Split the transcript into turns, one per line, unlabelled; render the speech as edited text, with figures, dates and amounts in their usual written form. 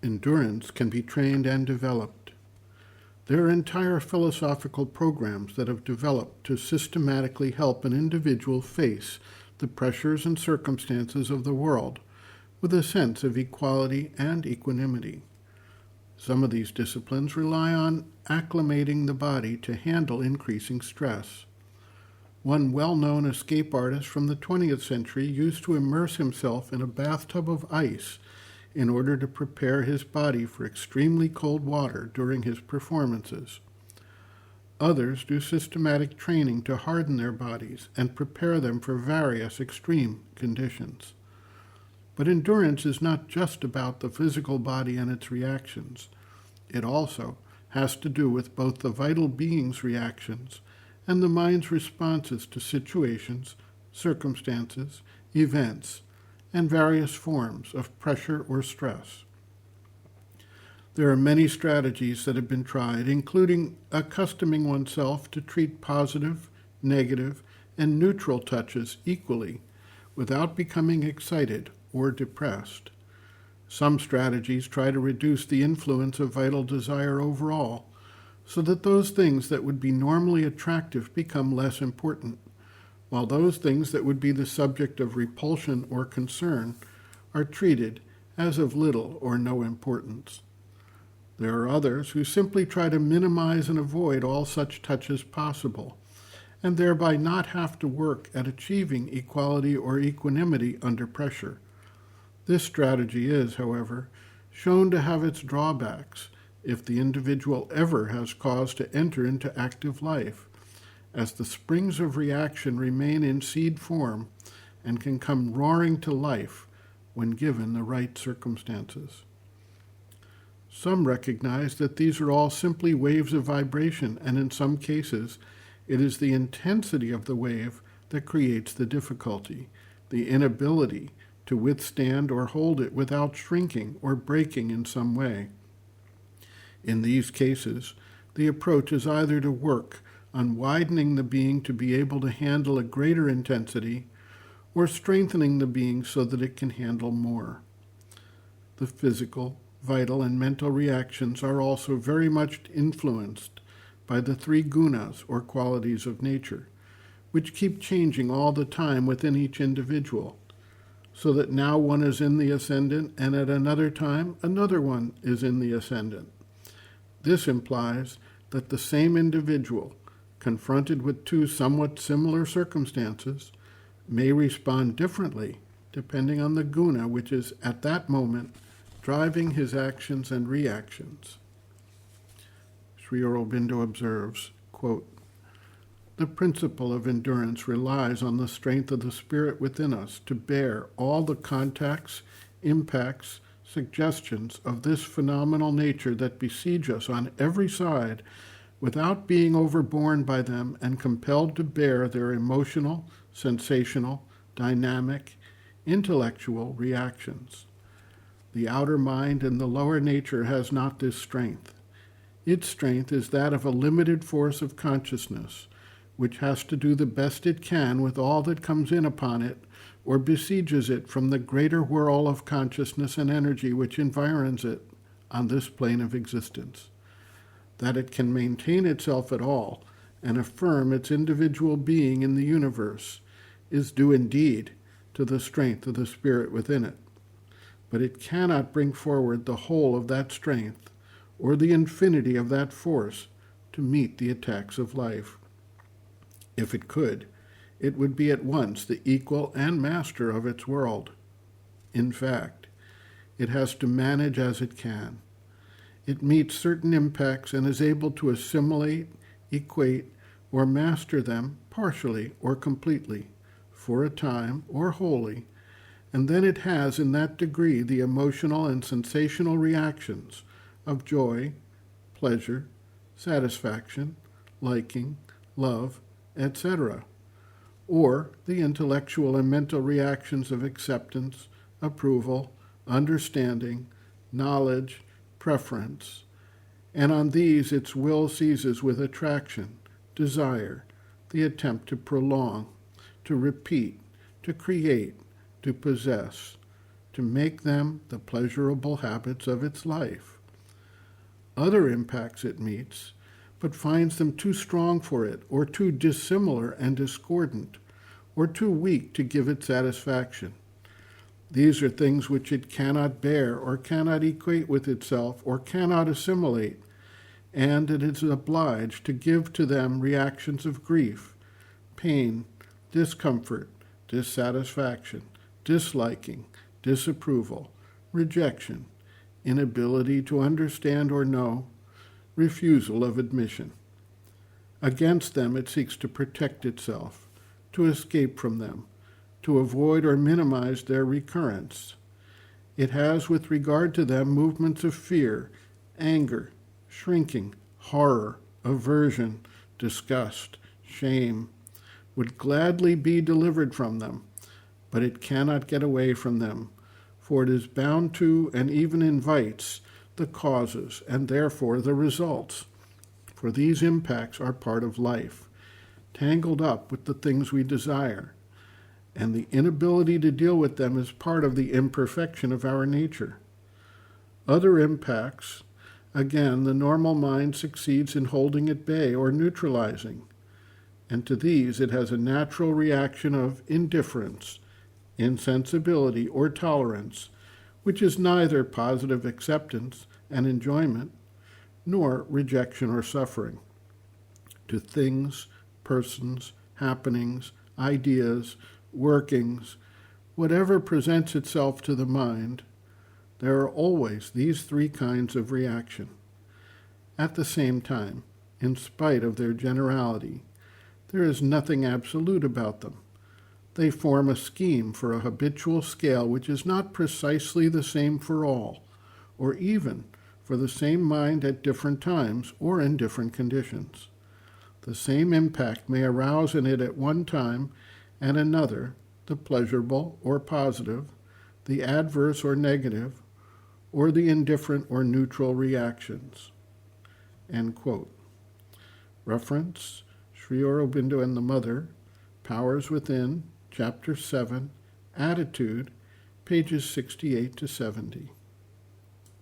Endurance can be trained and developed. There are entire philosophical programs that have developed to systematically help an individual face the pressures and circumstances of the world with a sense of equality and equanimity. Some of these disciplines rely on acclimating the body to handle increasing stress. One well-known escape artist from the 20th century used to immerse himself in a bathtub of ice in order to prepare his body for extremely cold water during his performances. Others do systematic training to harden their bodies and prepare them for various extreme conditions. But endurance is not just about the physical body and its reactions. It also has to do with both the vital being's reactions and the mind's responses to situations, circumstances, events, and various forms of pressure or stress. There are many strategies that have been tried, including accustoming oneself to treat positive, negative, and neutral touches equally without becoming excited or depressed. Some strategies try to reduce the influence of vital desire overall, so that those things that would be normally attractive become less important, while those things that would be the subject of repulsion or concern are treated as of little or no importance. There are others who simply try to minimize and avoid all such touches possible, and thereby not have to work at achieving equality or equanimity under pressure. This strategy is, however, shown to have its drawbacks if the individual ever has cause to enter into active life, as the springs of reaction remain in seed form and can come roaring to life when given the right circumstances. Some recognize that these are all simply waves of vibration, and in some cases, it is the intensity of the wave that creates the difficulty, the inability to withstand or hold it without shrinking or breaking in some way. In these cases, the approach is either to work on widening the being to be able to handle a greater intensity, or strengthening the being so that it can handle more. The physical, vital, and mental reactions are also very much influenced by the three gunas, or qualities of nature, which keep changing all the time within each individual, so that now one is in the ascendant and at another time another one is in the ascendant. This implies that the same individual, confronted with two somewhat similar circumstances, may respond differently depending on the guna which is at that moment driving his actions and reactions. Sri Aurobindo observes, quote, "The principle of endurance relies on the strength of the spirit within us to bear all the contacts, impacts, suggestions of this phenomenal nature that besiege us on every side without being overborne by them and compelled to bear their emotional, sensational, dynamic, intellectual reactions. The outer mind and the lower nature has not this strength. Its strength is that of a limited force of consciousness, which has to do the best it can with all that comes in upon it or besieges it from the greater whirl of consciousness and energy which environs it on this plane of existence. That it can maintain itself at all and affirm its individual being in the universe is due indeed to the strength of the spirit within it. But it cannot bring forward the whole of that strength or the infinity of that force to meet the attacks of life. If it could, it would be at once the equal and master of its world. In fact, it has to manage as it can. It meets certain impacts and is able to assimilate, equate, or master them partially or completely, for a time or wholly, and then it has in that degree the emotional and sensational reactions of joy, pleasure, satisfaction, liking, love, etc., or the intellectual and mental reactions of acceptance, approval, understanding, knowledge, preference, and on these its will seizes with attraction, desire, the attempt to prolong, to repeat, to create, to possess, to make them the pleasurable habits of its life. Other impacts it meets, but finds them too strong for it, or too dissimilar and discordant, or too weak to give it satisfaction. These are things which it cannot bear, or cannot equate with itself, or cannot assimilate, and it is obliged to give to them reactions of grief, pain, discomfort, dissatisfaction, disliking, disapproval, rejection, inability to understand or know, refusal of admission. Against them it seeks to protect itself, to escape from them, to avoid or minimize their recurrence. It has with regard to them movements of fear, anger, shrinking, horror, aversion, disgust, shame, would gladly be delivered from them, but it cannot get away from them, for it is bound to and even invites the causes and therefore the results. For these impacts are part of life, tangled up with the things we desire, and the inability to deal with them is part of the imperfection of our nature. Other impacts, again, the normal mind succeeds in holding at bay or neutralizing, and to these it has a natural reaction of indifference, insensibility, or tolerance, which is neither positive acceptance and enjoyment, nor rejection or suffering. To things, persons, happenings, ideas, workings, whatever presents itself to the mind, there are always these three kinds of reaction. At the same time, in spite of their generality, there is nothing absolute about them. They form a scheme for a habitual scale which is not precisely the same for all, or even for the same mind at different times or in different conditions. The same impact may arouse in it at one time and another the pleasurable or positive, the adverse or negative, or the indifferent or neutral reactions. End quote. Reference, Sri Aurobindo and the Mother, Powers Within, Chapter 7, Attitude, pages 68 to 70.